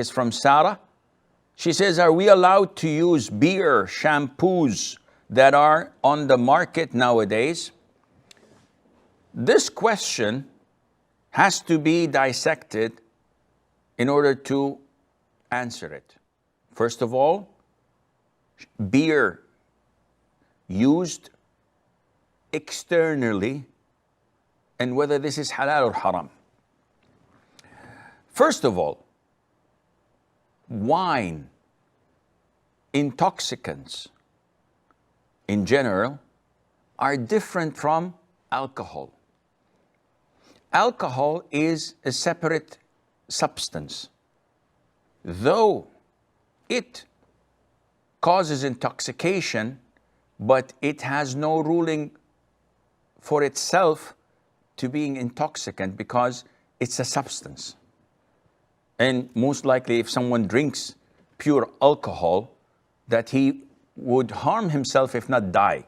is from Sarah. She says, are we allowed to use beer shampoos that are on the market nowadays? This question has to be dissected in order to answer it. First of all, beer used externally, and whether this is halal or haram. First of all, wine, intoxicants in general, are different from alcohol. Alcohol is a separate substance. Though it causes intoxication, but it has no ruling for itself to being intoxicant because it's a substance. And most likely if someone drinks pure alcohol, that he would harm himself if not die.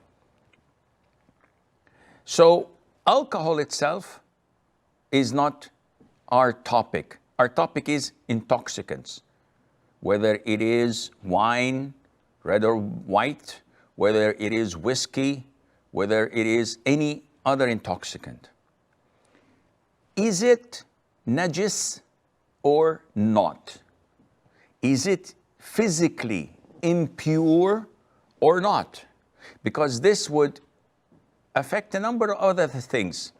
So alcohol itself is not our topic. Our topic is intoxicants. Whether it is wine, red or white, whether it is whiskey, whether it is any other intoxicant. Is it najis or not? Is it physically impure or not? Because this would affect a number of other things.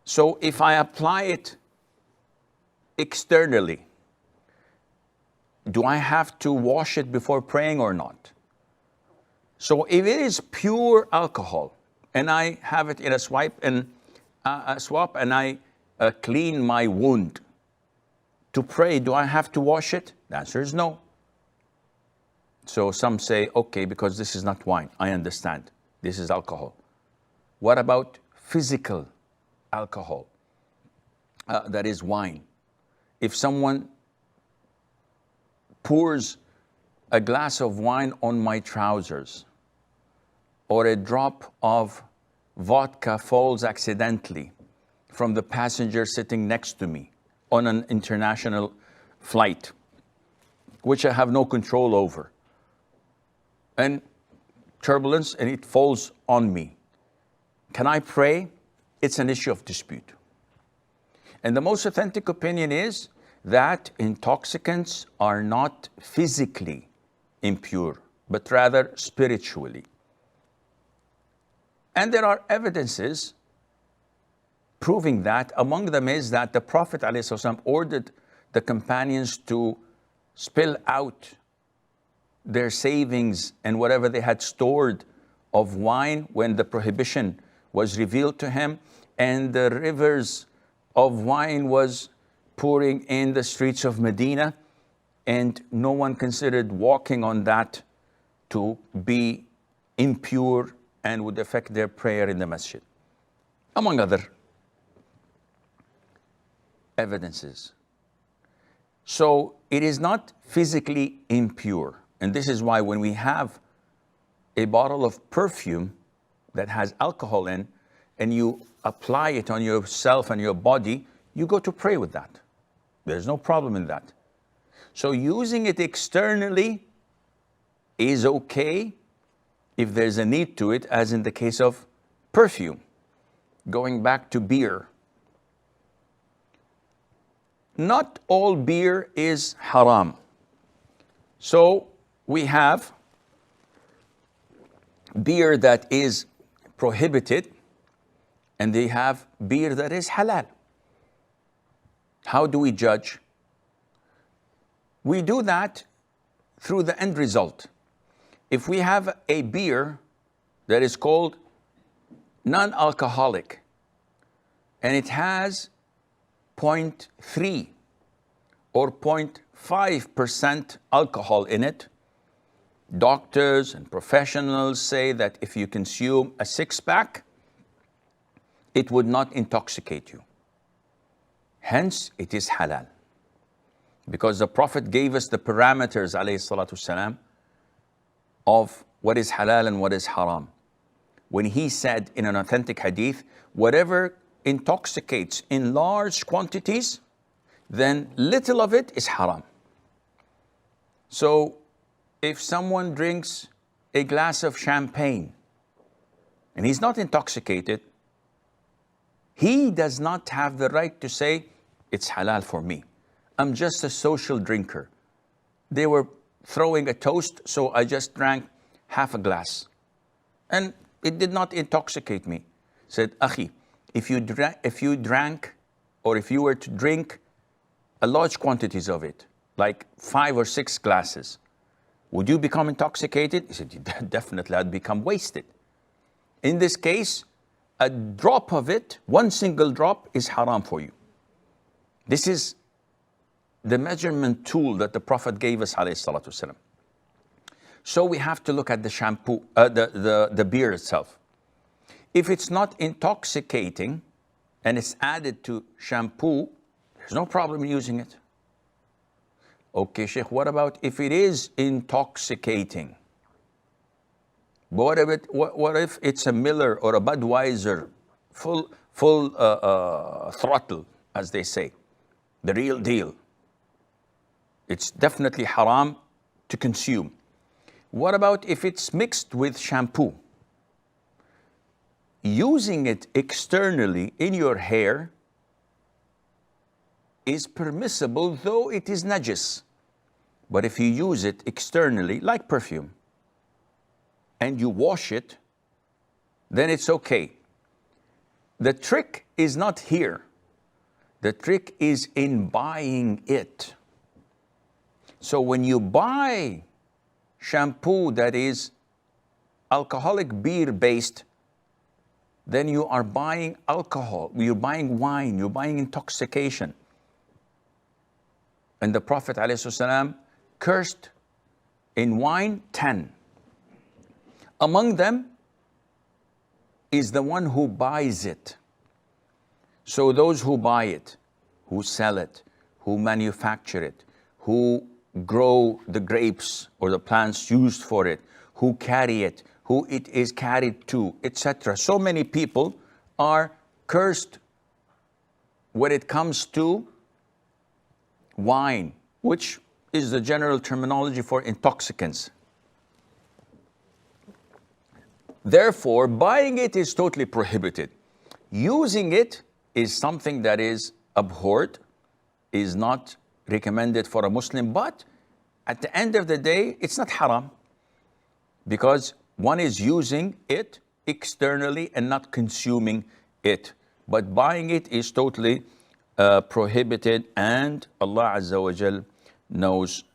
So if I apply it externally, do I have to wash it before praying or not? So if it is pure alcohol and I have it in a swab and I clean my wound to pray, do I have to wash it? The answer is no. So some say, okay, because this is not wine. I understand. This is alcohol. What about physical alcohol? That is wine. If someone pours a glass of wine on my trousers, or a drop of vodka falls accidentally from the passenger sitting next to me on an international flight, which I have no control over, and turbulence, and it falls on me, can I pray? It's an issue of dispute. And the most authentic opinion is that intoxicants are not physically impure, but rather spiritually. And there are evidences proving that. Among them is that the Prophet ﷺ ordered the companions to spill out their savings and whatever they had stored of wine when the prohibition was revealed to him, and the rivers of wine was pouring in the streets of Medina, and no one considered walking on that to be impure and would affect their prayer in the masjid, among other evidences. So it is not physically impure. And this is why when we have a bottle of perfume that has alcohol in, and you apply it on yourself and your body, you go to pray with that. There's no problem in that. So using it externally is okay if there's a need to it, as in the case of perfume. Going back to beer. Not all beer is haram. So we have beer that is prohibited, and they have beer that is halal. How do we judge? We do that through the end result. If we have a beer that is called non-alcoholic, and it has 0.3 or 0.5% alcohol in it, doctors and professionals say that if you consume a six-pack, it would not intoxicate you. Hence, it is halal. Because the Prophet gave us the parameters, alayhi salatu wasalam, of what is halal and what is haram. When he said in an authentic hadith, whatever intoxicates in large quantities then little of it is haram. So if someone drinks a glass of champagne and he's not intoxicated, he does not have the right to say, it's halal for me. I'm just a social drinker. They were throwing a toast, so I just drank half a glass. And it did not intoxicate me. Said, Akhi, if you drank, or if you were to drink a large quantities of it, like 5 or 6 glasses, would you become intoxicated? He said, definitely I'd become wasted. In this case, a drop of it, one single drop, is haram for you. This is the measurement tool that the Prophet gave us, alayhi salatu wasalam. So we have to look at the shampoo, the beer itself. If it's not intoxicating and it's added to shampoo, there's no problem using it. Okay, Sheikh, what about if it is intoxicating? What if it's a Miller or a Budweiser, full throttle, as they say, the real deal? It's definitely haram to consume. What about if it's mixed with shampoo? Using it externally in your hair is permissible, though it is najis. But if you use it externally, like perfume, and you wash it, then it's okay. The trick is not here. The trick is in buying it. So when you buy shampoo that is alcoholic beer based, then you are buying alcohol, you're buying wine, you're buying intoxication. And the Prophet ﷺ cursed in wine 10. Among them is the one who buys it. So those who buy it, who sell it, who manufacture it, who grow the grapes or the plants used for it, who carry it, who it is carried to, etc. So many people are cursed when it comes to wine, which is the general terminology for intoxicants. Therefore, buying it is totally prohibited. Using it is something that is abhorred, is not recommended for a Muslim, but at the end of the day, it's not haram, because one is using it externally and not consuming it. But buying it is totally prohibited, and Allah Azza wa Jal knows